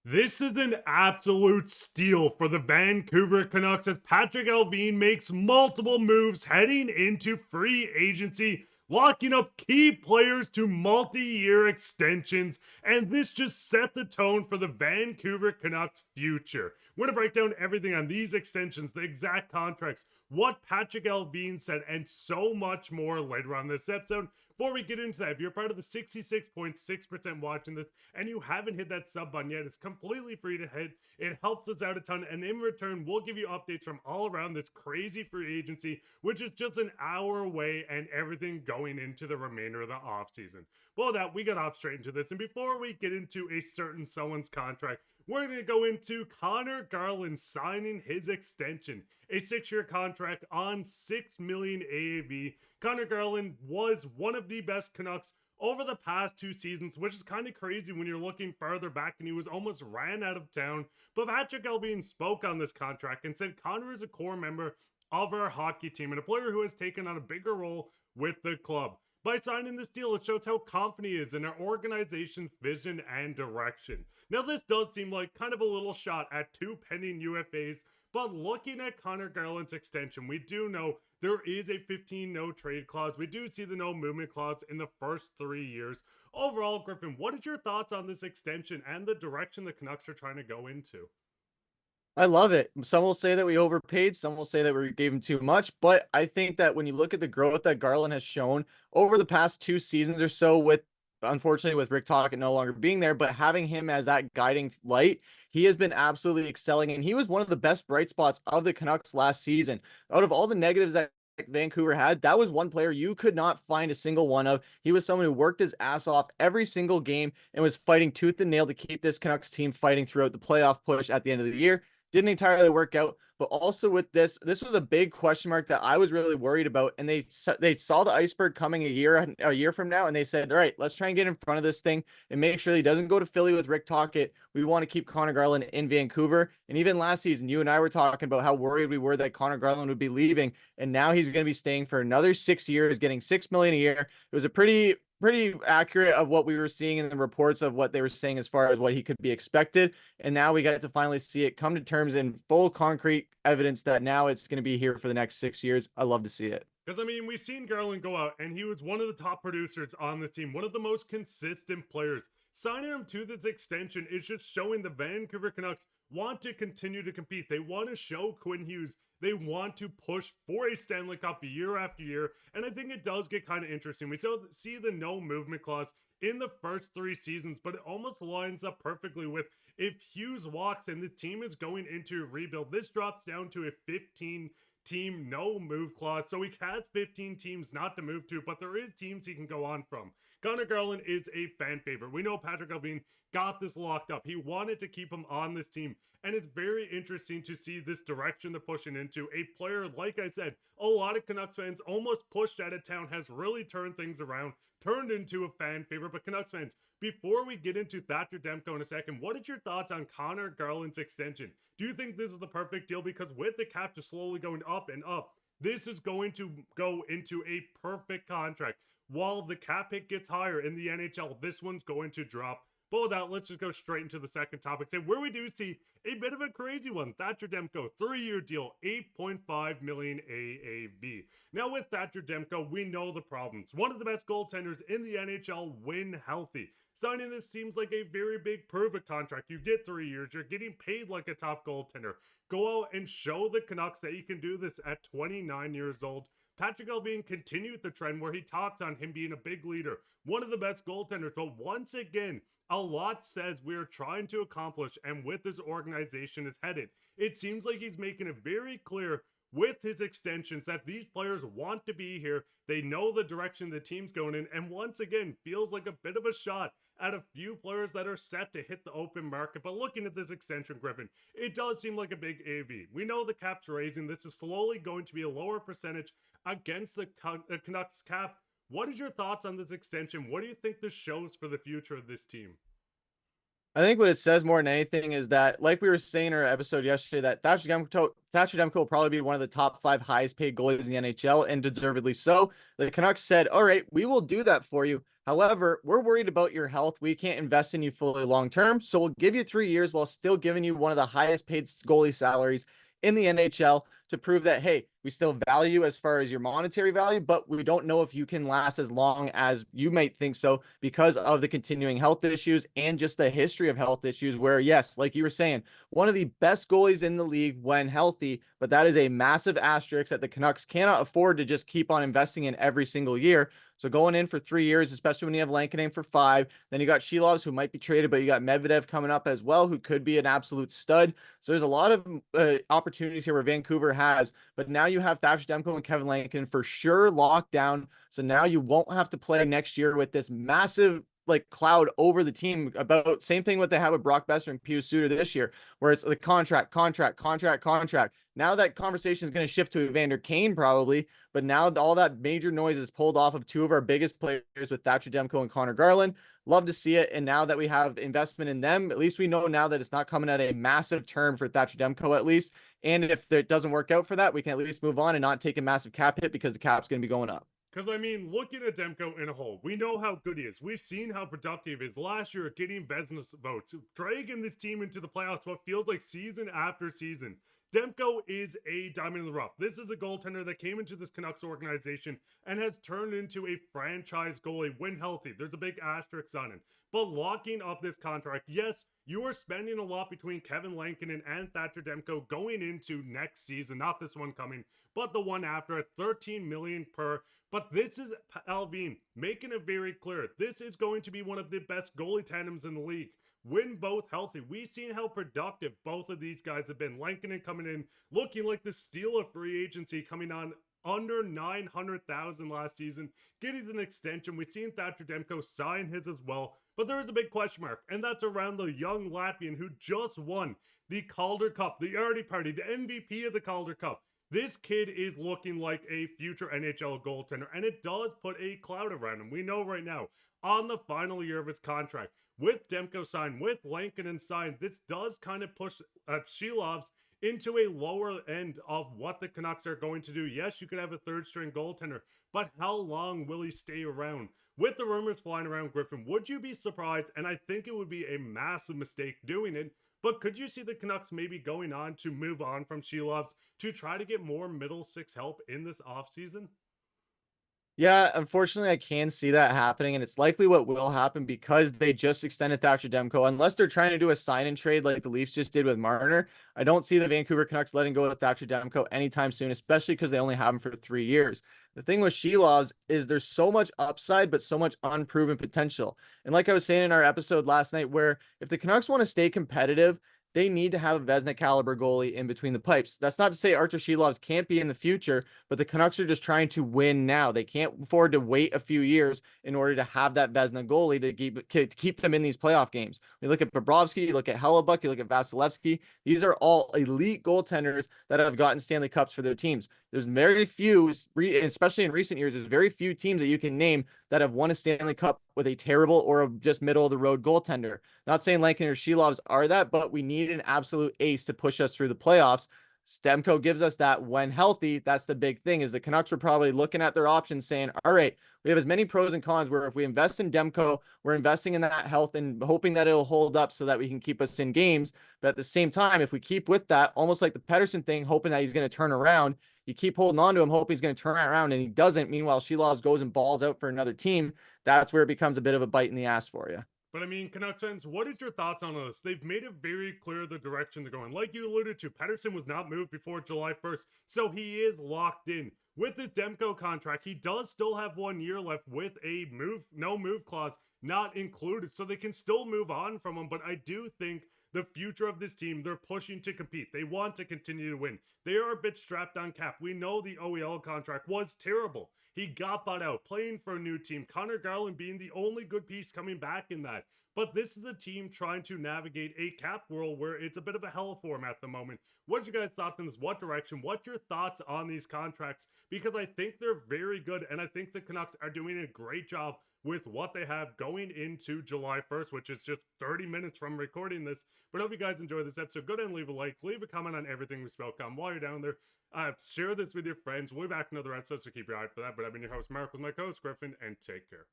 This is an absolute steal for the Vancouver Canucks as Patrik Allvin makes multiple moves heading into free agency, locking up key players to multi-year extensions, and this just set the tone for the Vancouver Canucks' future. We're going to break down everything on these extensions, the exact contracts, what Patrik Allvin said, and so much more later on this episode. Before we get into that, if you're part of the 66.6% watching this and you haven't hit that sub button yet, it's completely free to hit. It helps us out a ton, and in return, we'll give you updates from all around this crazy free agency, which is just an hour away, and everything going into the remainder of the offseason. Well, that we got off straight into this, and before we get into a certain someone's contract, we're going to go into Conor Garland signing his extension, a 6-year contract on $6 million AAV. Conor Garland was one of the best Canucks over the past 2 seasons, which is kind of crazy when you're looking farther back, and he was almost ran out of town. But Patrik Allvin spoke on this contract and said Conor is a core member of our hockey team and a player who has taken on a bigger role with the club. By signing this deal, it shows how confident he is in our organization's vision and direction. Now, this does seem like kind of a little shot at 2 pending UFAs, but looking at Conor Garland's extension, we do know there is a 15 no trade clause. We do see the no movement clause in the first 3 years. Overall, Griffin, what is your thoughts on this extension and the direction the Canucks are trying to go into? I love it. Some will say that we overpaid. Some will say that we gave him too much. But I think that when you look at the growth that Garland has shown over the past 2 seasons or so, with unfortunately with Rick Tocchet no longer being there, but having him as that guiding light, he has been absolutely excelling. And he was one of the best bright spots of the Canucks last season. Out of all the negatives that Vancouver had, that was one player you could not find a single one of. He was someone who worked his ass off every single game and was fighting tooth and nail to keep this Canucks team fighting throughout the playoff push at the end of the year. Didn't entirely work out, but also with this was a big question mark that I was really worried about. And they saw the iceberg coming a year from now, and they said, all right, let's try and get in front of this thing and make sure he doesn't go to Philly with Rick Tocchet. We want to keep Conor Garland in Vancouver. And even last season, you and I were talking about how worried we were that Conor Garland would be leaving, and now he's going to be staying for another 6 years, getting $6 million a year. It was a pretty accurate of what we were seeing in the reports of what they were saying as far as what he could be expected. And now we got to finally see it come to terms in full concrete evidence that now it's going to be here for the next 6 years. I love to see it. Because, I mean, we've seen Garland go out, and he was one of the top producers on the team, one of the most consistent players. Signing him to this extension is just showing the Vancouver Canucks want to continue to compete. They want to show Quinn Hughes they want to push for a Stanley Cup year after year, and I think it does get kind of interesting. We still see the no movement clause in the first 3 seasons, but it almost lines up perfectly with if Hughes walks and the team is going into a rebuild, this drops down to a 15 team no move clause. So he has 15 teams not to move to, but there is teams he can go on from. Conor Garland is a fan favorite. We know Patrik Allvin got this locked up. He wanted to keep him on this team. And it's very interesting to see this direction they're pushing into. A player, like I said, a lot of Canucks fans almost pushed out of town, has really turned things around, turned into a fan favorite. But Canucks fans, before we get into Thatcher Demko in a second, what is your thoughts on Conor Garland's extension? Do you think this is the perfect deal? Because with the cap just slowly going up and up, this is going to go into a perfect contract. While the cap hit gets higher in the NHL, this one's going to drop. But with that, let's just go straight into the second topic, where we do see a bit of a crazy one. Thatcher Demko, 3-year deal, $8.5 million AAV. Now with Thatcher Demko, we know the problems. One of the best goaltenders in the NHL when healthy. Signing this seems like a very big prove-it contract. You get 3 years, you're getting paid like a top goaltender. Go out and show the Canucks that you can do this at 29 years old. Patrik Allvin continued the trend where he talks on him being a big leader, one of the best goaltenders, but once again, a lot says we're trying to accomplish and with this organization is headed. It seems like he's making it very clear with his extensions that these players want to be here. They know the direction the team's going in, and once again, feels like a bit of a shot at a few players that are set to hit the open market. But looking at this extension, Griffin, it does seem like a big AV. We know the cap's raising. This is slowly going to be a lower percentage against the Canucks cap. What is your thoughts on this extension? What do you think this shows for the future of this team? I think what it says more than anything is that, like we were saying in our episode yesterday, that Thatcher Demko will probably be one of the top 5 highest paid goalies in the NHL, and deservedly so. The Canucks said, all right, we will do that for you. However, we're worried about your health. We can't invest in you fully long term. So we'll give you 3 years while still giving you one of the highest paid goalie salaries in the NHL to prove that, hey, we still value as far as your monetary value, but we don't know if you can last as long as you might think so because of the continuing health issues and just the history of health issues. Where, yes, like you were saying, one of the best goalies in the league when healthy, but that is a massive asterisk that the Canucks cannot afford to just keep on investing in every single year. So going in for 3 years, especially when you have Lankinen for 5, then you got Silovs who might be traded, but you got Medvedev coming up as well, who could be an absolute stud. So there's a lot of opportunities here where Vancouver has, but now you have Thatcher Demko and Kevin Lankinen for sure locked down. So now you won't have to play next year with this massive like cloud over the team about same thing what they had with Brock Boeser and Pius Suter this year, where it's the contract. Now that conversation is going to shift to Evander Kane probably, but now all that major noise is pulled off of two of our biggest players with Thatcher Demko and Conor Garland. Love to see it. And now that we have investment in them, at least we know now that it's not coming at a massive term for Thatcher Demko at least. And if it doesn't work out for that, we can at least move on and not take a massive cap hit because the cap's going to be going up. Because, I mean, looking at Demko in a whole, we know how good he is. We've seen how productive he is last year at getting Vezina votes, dragging this team into the playoffs what feels like season after season. Demko is a diamond in the rough. This is a goaltender that came into this Canucks organization and has turned into a franchise goalie when healthy. There's a big asterisk on it. But locking up this contract, yes, you are spending a lot between Kevin Lankinen and Thatcher Demko going into next season, not this one coming, but the one after at $13 million per. But this is Allvin making it very clear. This is going to be one of the best goalie tandems in the league. When both healthy, we've seen how productive both of these guys have been. Lankinen coming in, looking like the steal of free agency, coming on under 900,000 last season, getting an extension. We've seen Thatcher Demko sign his as well, but there is a big question mark, and that's around the young Latvian who just won the Calder Cup, the Artie Party, the MVP of the Calder Cup. This kid is looking like a future NHL goaltender, and it does put a cloud around him. We know right now, on the final year of his contract, with Demko signed, with Lankinen signed, this does kind of push Silovs into a lower end of what the Canucks are going to do. Yes, you could have a third-string goaltender, but how long will he stay around? With the rumors flying around Griffen, would you be surprised? And I think it would be a massive mistake doing it. But could you see the Canucks maybe going on to move on from Silovs to try to get more middle six help in this offseason? Yeah, unfortunately, I can see that happening, and it's likely what will happen because they just extended Thatcher Demko. Unless they're trying to do a sign and trade like the Leafs just did with Marner, I don't see the Vancouver Canucks letting go of Thatcher Demko anytime soon, especially because they only have him for 3 years. The thing with Silovs is there's so much upside, but so much unproven potential. And like I was saying in our episode last night, where if the Canucks want to stay competitive, they need to have a Vezina caliber goalie in between the pipes. That's not to say Arturs Silovs can't be in the future, but the Canucks are just trying to win now. They can't afford to wait a few years in order to have that Vezina goalie to keep them in these playoff games. You look at Bobrovsky, you look at Hellebuck, you look at Vasilevsky. These are all elite goaltenders that have gotten Stanley Cups for their teams. There's very few, especially in recent years, there's very few teams that you can name that have won a Stanley Cup with a terrible or a just middle of the road goaltender. Not saying Lankinen or Silovs are that, but we need an absolute ace to push us through the playoffs. Demko gives us that when healthy. That's the big thing is the Canucks were probably looking at their options saying, all right, we have as many pros and cons where if we invest in Demko, we're investing in that health and hoping that it'll hold up so that we can keep us in games. But at the same time, if we keep with that, almost like the Pettersson thing, hoping that he's going to turn around, you keep holding on to him, hoping he's going to turn around, and he doesn't. Meanwhile, Silovs goes and balls out for another team. That's where it becomes a bit of a bite in the ass for you. But I mean, Canucks fans, what is your thoughts on this? They've made it very clear the direction they're going. Like you alluded to, Pettersson was not moved before July 1st, so he is locked in. With his Demko contract, he does still have 1 year left with a no move clause not included, so they can still move on from him. But I do think the future of this team, they're pushing to compete. They want to continue to win. They are a bit strapped on cap. We know the OEL contract was terrible. He got bought out, playing for a new team. Conor Garland being the only good piece coming back in that. But this is a team trying to navigate a cap world where it's a bit of a hell for him at the moment. What's your guys' thoughts on this? What direction? What's your thoughts on these contracts? Because I think they're very good, and I think the Canucks are doing a great job with what they have going into July 1st, which is just 30 minutes from recording this. But I hope you guys enjoy this episode. Go down and leave a like. Leave a comment on everything we spoke on while you're down there. Share this with your friends. We'll be back in another episode, so keep your eye out for that. But I've been your host, Mark, with my co-host, Griffen, and take care.